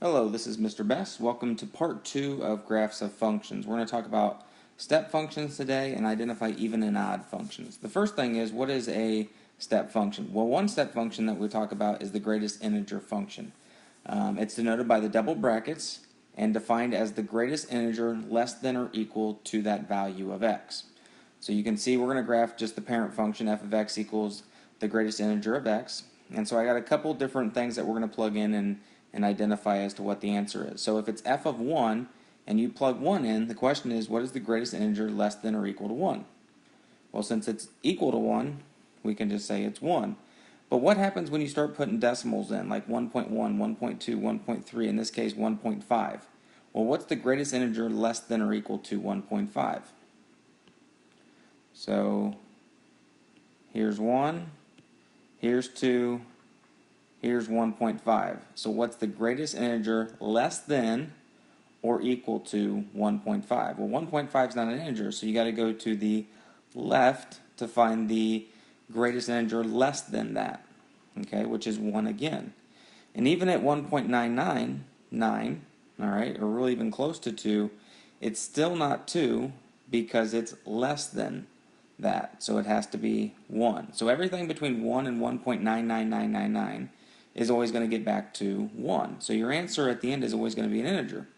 Hello, this is Mr. Best. Welcome to part 2 of graphs of functions. We're going to talk about step functions today and identify even and odd functions. The first thing is, what is a step function? Well, one step function that we talk about is the greatest integer function. It's denoted by the double brackets and defined as the greatest integer less than or equal to that value of x. So you can see we're going to graph just the parent function f of x equals the greatest integer of x. And so I got a couple different things that we're going to plug in and identify as to what the answer is. So if it's f of 1 and you plug 1 in, the question is, what is the greatest integer less than or equal to 1? Well, since it's equal to 1, we can just say it's 1. But what happens when you start putting decimals in, like 1.1, 1.2, 1.3, in this case 1.5? Well, what's the greatest integer less than or equal to 1.5? So here's 1, here's 2, here's 1.5. So what's the greatest integer less than or equal to 1.5? Well, 1.5 is not an integer, so you got to go to the left to find the greatest integer less than that, okay, which is 1 again. And even at 1.999, all right, or really even close to 2, it's still not 2 because it's less than that, so it has to be 1. So everything between 1 and 1.99999 is always going to get back to 1. So your answer at the end is always going to be an integer.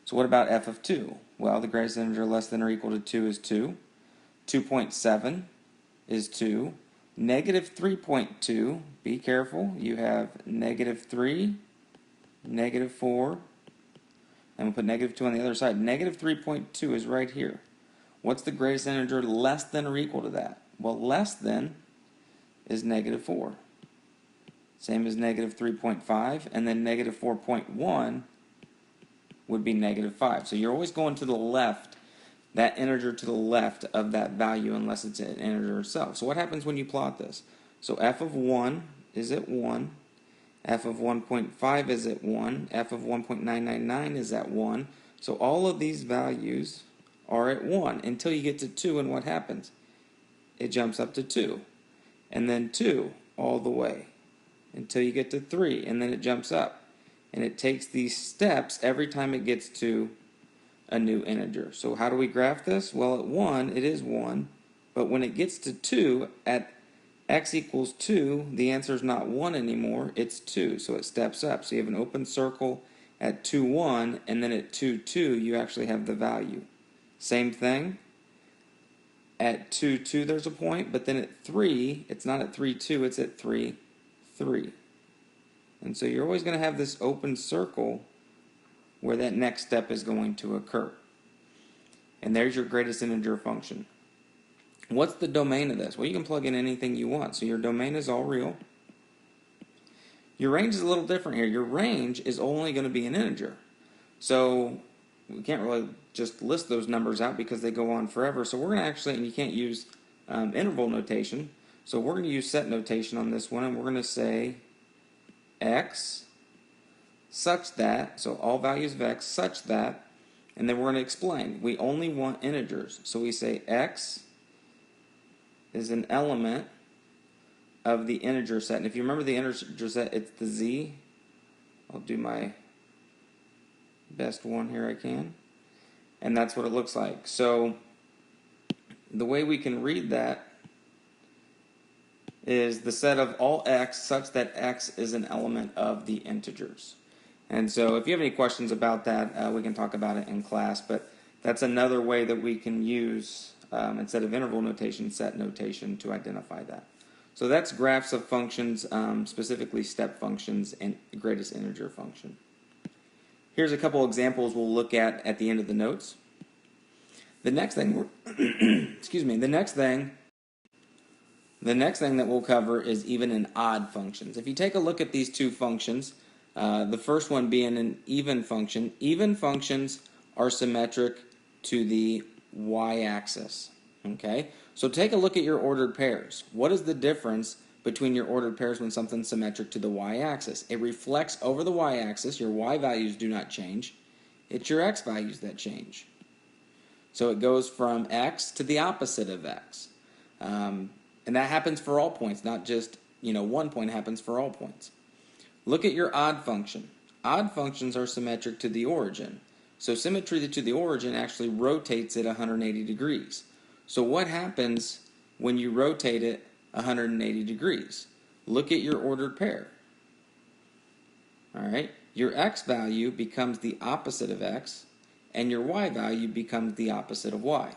So what about f of 2? Well, the greatest integer less than or equal to 2 is 2. 2.7 is 2. Negative 3.2, be careful, you have negative 3, negative 4, and we'll put negative 2 on the other side. Negative 3.2 is right here. What's the greatest integer less than or equal to that? Well, less than is negative 4. Same as negative 3.5, and then negative 4.1 would be negative 5. So you're always going to the left, that integer to the left of that value, unless it's an integer itself. So what happens when you plot this? So f of 1 is at 1, f of 1.5 is at 1, f of 1.999 is at 1. So all of these values are at 1 until you get to 2, and what happens? It jumps up to 2, and then 2 all the way until you get to 3, and then it jumps up. And it takes these steps every time it gets to a new integer. So how do we graph this? Well, at 1, it is 1, but when it gets to 2, at x equals 2, the answer is not 1 anymore, it's 2, so it steps up. So you have an open circle at 2, 1, and then at 2, 2, you actually have the value. Same thing, at 2, 2, there's a point, but then at 3, it's not at 3, 2, it's at 3, 3. And so you're always going to have this open circle where that next step is going to occur. And there's your greatest integer function. What's the domain of this? Well, you can plug in anything you want. So your domain is all real. Your range is a little different here. Your range is only going to be an integer. So we can't really just list those numbers out because they go on forever. So we're going to actually, and you can't use interval notation. So we're going to use set notation on this one, and we're going to say x such that, so all values of x such that, and then we're going to explain. We only want integers. So we say x is an element of the integer set. And if you remember the integer set, it's the z. I'll do my best one here I can. And that's what it looks like. So the way we can read that is the set of all x such that x is an element of the integers. And so if you have any questions about that, we can talk about it in class, but that's another way that we can use, instead of interval notation, set notation to identify that. So that's graphs of functions, specifically step functions and greatest integer function. Here's a couple examples we'll look at the end of the notes. The next thing excuse me, the next thing that we'll cover is even and odd functions. If you take a look at these two functions, the first one being an even function, even functions are symmetric to the y-axis. Okay, so take a look at your ordered pairs. What is the difference between your ordered pairs when something's symmetric to the y-axis? It reflects over the y-axis. Your y values do not change. It's your x values that change. So it goes from x to the opposite of x. And that happens for all points, not just, 1 point happens for all points. Look at your odd function. Odd functions are symmetric to the origin. So symmetry to the origin actually rotates it 180 degrees. So what happens when you rotate it 180 degrees? Look at your ordered pair. All right, your x value becomes the opposite of x, and your y value becomes the opposite of y.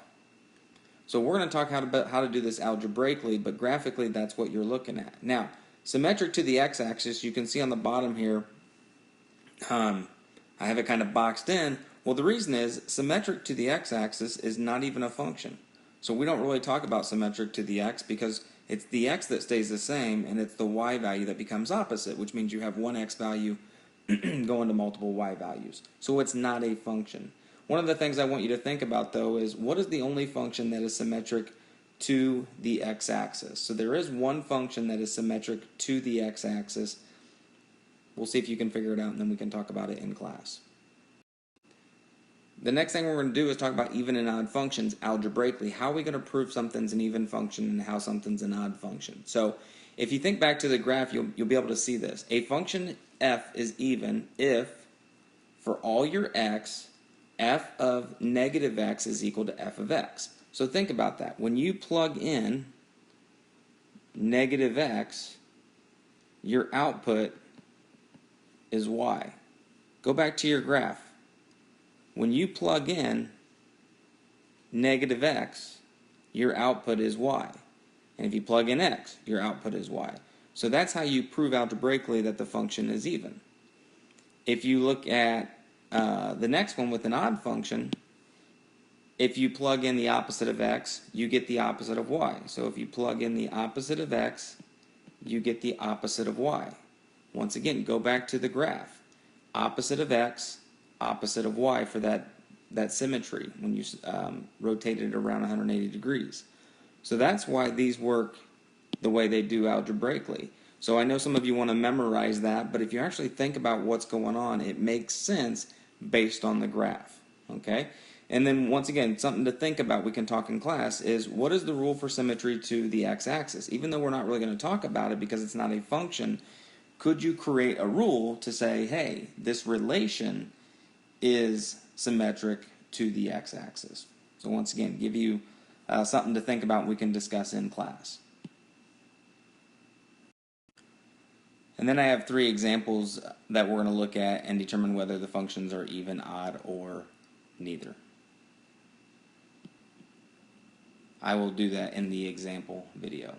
So we're going to talk about how to do this algebraically, but graphically that's what you're looking at. Now, symmetric to the x-axis, you can see on the bottom here, I have it kind of boxed in. Well, the reason is symmetric to the x-axis is not even a function. So we don't really talk about symmetric to the x because it's the x that stays the same and it's the y value that becomes opposite, which means you have one x value going to multiple y values. So it's not a function. One of the things I want you to think about though is what is the only function that is symmetric to the x-axis? So there is one function that is symmetric to the x-axis. We'll see if you can figure it out and then we can talk about it in class. The next thing we're going to do is talk about even and odd functions algebraically. How are we going to prove something's an even function and how something's an odd function? So if you think back to the graph, you'll be able to see this. A function f is even if for all your x, f of negative x is equal to f of x. So think about that. When you plug in negative x, your output is y. Go back to your graph. When you plug in negative x, your output is y. And if you plug in x, your output is y. So that's how you prove algebraically that the function is even. If you look at the next one with an odd function, if you plug in the opposite of x, you get the opposite of y. So if you plug in the opposite of x, you get the opposite of y. Once again, go back to the graph. Opposite of x, opposite of y for that symmetry when you rotate it around 180 degrees. So that's why these work the way they do algebraically. So I know some of you want to memorize that, but if you actually think about what's going on, it makes sense based on the graph. Okay? And then once again, something to think about, we can talk in class, is what is the rule for symmetry to the x-axis? Even though we're not really going to talk about it because it's not a function, could you create a rule to say, hey, this relation is symmetric to the x-axis? So once again, give you something to think about we can discuss in class. And then I have 3 examples that we're going to look at and determine whether the functions are even, odd, or neither. I will do that in the example video.